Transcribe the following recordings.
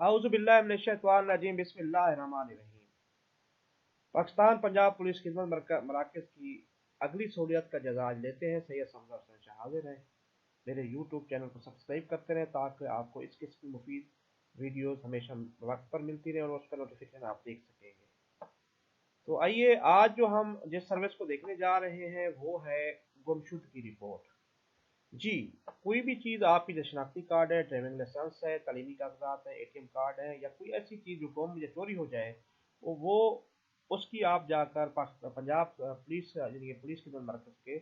आऊज़ु बिल्लाहि मिनश्शैतानिर रजीम बिस्मिल्लाहिर्रहमानिर्रहीम। पाकिस्तान पंजाब पुलिस खिदमत मराकज़ की अगली सहूलियत का जायजा आज लेते हैं। सैयद समज़ा हुसैन शाह हाज़िर हैं। मेरे यूट्यूब चैनल को सब्सक्राइब करते रहें ताकि आपको इस किस्म की मुफीद वीडियोस हमेशा वक्त पर मिलती रहें और उसका नोटिफिकेशन आप देख सकेंगे। तो आइए आज जो हम जिस सर्विस को देखने जा रहे हैं वो है गुमशुद की रिपोर्ट। जी, कोई भी चीज़ आपकी जैसे शनाख्ती कार्ड है, ड्राइविंग लाइसेंस है, तालीमी कागजात है, एटीएम कार्ड है या कोई ऐसी चीज़ जो गुम या चोरी हो जाए वो उसकी आप जाकर पंजाब पुलिस यानी कि पुलिस खिदमत मरकज़ के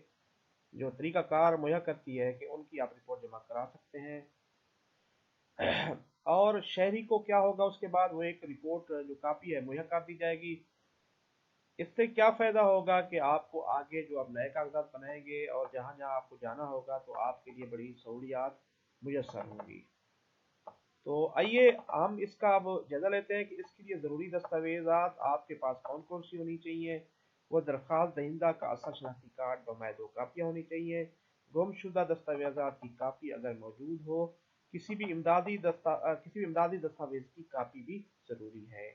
जो तरीक़ाकार मुहैया करती है कि उनकी आप रिपोर्ट जमा करा सकते हैं। और शहरी को क्या होगा उसके बाद वो एक रिपोर्ट जो कापी है मुहैया कर दी जाएगी। इससे क्या फ़ायदा होगा कि आपको आगे जो आप नए कागजात बनाएंगे और जहाँ जहाँ आपको जाना होगा तो आपके लिए बड़ी सहूलियात मुयस्सर होंगी। तो आइए हम इसका अब जायज़ा लेते हैं कि इसके लिए ज़रूरी दस्तावेज़ात आपके पास कौन कौन सी होनी चाहिए। वो दरख्वास्त दहिंदा का असल शनाख्ती कार्ड बमाए 2 कापियाँ होनी चाहिए। गुमशुदा दस्तावेज़ात की कापी अगर मौजूद हो, किसी भी इमदादी दस्तावेज़ की कापी भी ज़रूरी है।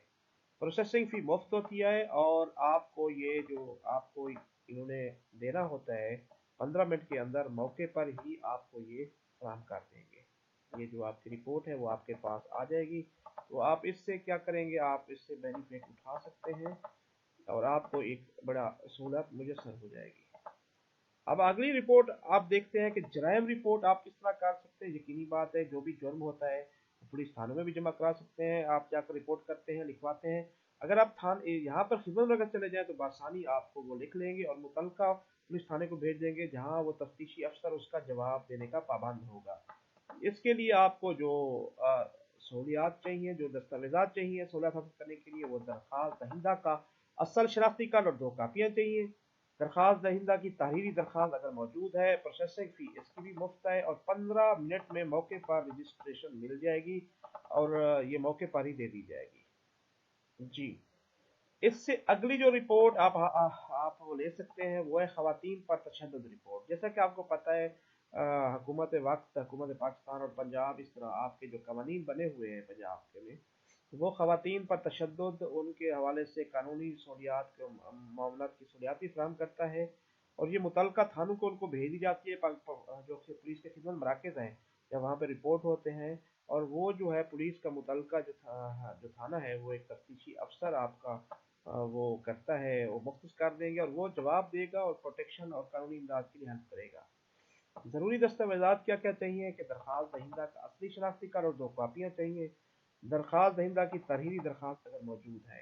प्रोसेसिंग फ़ी मुफ्त होती है और आपको ये जो आपको इन्होंने देना होता है 15 मिनट के अंदर मौके पर ही आपको ये फराहम कर देंगे। ये जो आपकी रिपोर्ट है वो आपके पास आ जाएगी। तो आप इससे क्या करेंगे, आप इससे बेनिफिट उठा सकते हैं और आपको एक बड़ा सहूलत मुयस्सर हो जाएगी। अब अगली रिपोर्ट आप देखते हैं कि जराइम रिपोर्ट आप किस तरह कर सकते हैं। यकीनी बात है जो भी जुर्म होता है पुलिस थानों में भी जमा करा सकते हैं। आप जाकर रिपोर्ट करते हैं, लिखवाते हैं। अगर आप थाने यहाँ पर खिदमत नगर चले जाएं तो बासानी आपको वो लिख लेंगे और मुतलका पुलिस थाने को भेज देंगे जहाँ वो तफ्तीशी अफसर उसका जवाब देने का पाबंद होगा। इसके लिए आपको जो सहूलियात चाहिए, जो दस्तावेजात चाहिए सहूलियत हासिल करने के लिए, वो दरख्वास्त दहिंदा का असल शनाख्ती कार्ड और 2 कापियाँ चाहिए। दरख्वास्त दहिंदा की तहरीरी दरख्वास्त अगर मौजूद है, प्रोसेसिंग फ़ी इसकी भी मुफ्त है और 15 मिनट में मौके पर रजिस्ट्रेशन मिल जाएगी और ये मौके पर ही दे दी जाएगी। जी, इससे अगली जो रिपोर्ट आप वो ले सकते हैं वो है ख़वातीन पर तशद्दुद रिपोर्ट। जैसा कि आपको पता है हुकूमत वक्त, हुकूमत पाकिस्तान और पंजाब इस तरह आपके जो कवानीन बने हुए हैं पंजाब के में, वो ख़वातीन पर तशद्दुद उनके हवाले से कानूनी सहूलियात के मामलात की सहूलियात फराहम करता है और ये मुतलका थानों को उनको भेज दी जाती है जो पुलिस के खिदमत मराकज़ हैं जब वहाँ पर रिपोर्ट होते हैं और वो जो है पुलिस का मुतलका जो थाना है वो एक तफ्तीशी अफसर आपका वो करता है, वो मुख्तस कर देंगे और वो जवाब देगा और प्रोटेक्शन और कानूनी इमदाद के लिए हेल्प करेगा। ज़रूरी दस्तावेज़ात क्या क्या चाहिए कि दरख्वास्त दहिंदा का असली शनाख्ती कार्ड और 2 कापियाँ चाहिए। दरख्वास्त दहिंदा की तहरीरी दरख्वास्त अगर मौजूद है।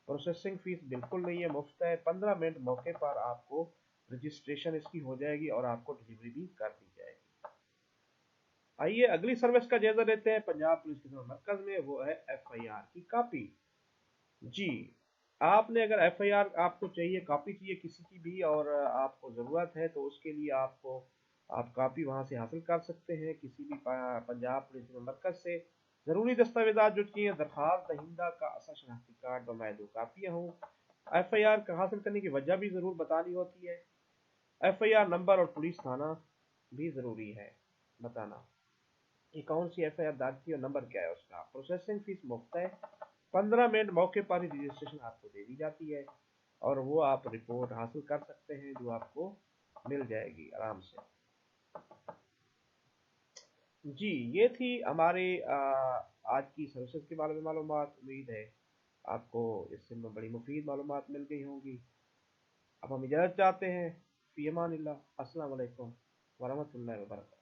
प्रोसेसिंग फ़ीस बिल्कुल नहीं है, मुफ्त है। 15 मिनट मौके पर आपको रजिस्ट्रेशन इसकी हो जाएगी और आपको डिलीवरी भी कर दी जाएगी। आइए अगली सर्विस का जायजा लेते हैं पंजाब पुलिस खिदमत मरकज़ में, वो है FIR की कापी। जी, आपने अगर FIR आपको चाहिए, कापी चाहिए किसी की भी और आपको ज़रूरत है तो उसके लिए आप कापी वहाँ से हासिल कर सकते हैं किसी भी पंजाब पुलिस खिदमत मरकज़ से। ज़रूरी दस्तावेज़ात जो चाहिए दरख्वास्त दहिंदा का असल शनाख्ती कार्ड बमाए 2 कापियाँ हों। FIR का हासिल करने की वजह भी ज़रूर बतानी होती है। FIR नंबर और पुलिस थाना भी ज़रूरी है बताना कि कौन सी FIR दर्ज की और नंबर क्या है उसका। प्रोसेसिंग फ़ीस मुफ्त है। 15 मिनट मौके पर ही रजिस्ट्रेशन आपको दे दी जाती है और वो आप रिपोर्ट हासिल कर सकते हैं जो आपको मिल जाएगी आराम से। जी, ये थी हमारे आज की सर्विसेज के बारे में मालूमात। उम्मीद है आपको इससे बड़ी मुफीद मालूमात मिल गई होंगी। अब हम इजाज़त चाहते हैं। फ़ी अमानिल्लाह। अस्सलाम वालेकुम वरहमतुल्लाहि वबरकातुहू।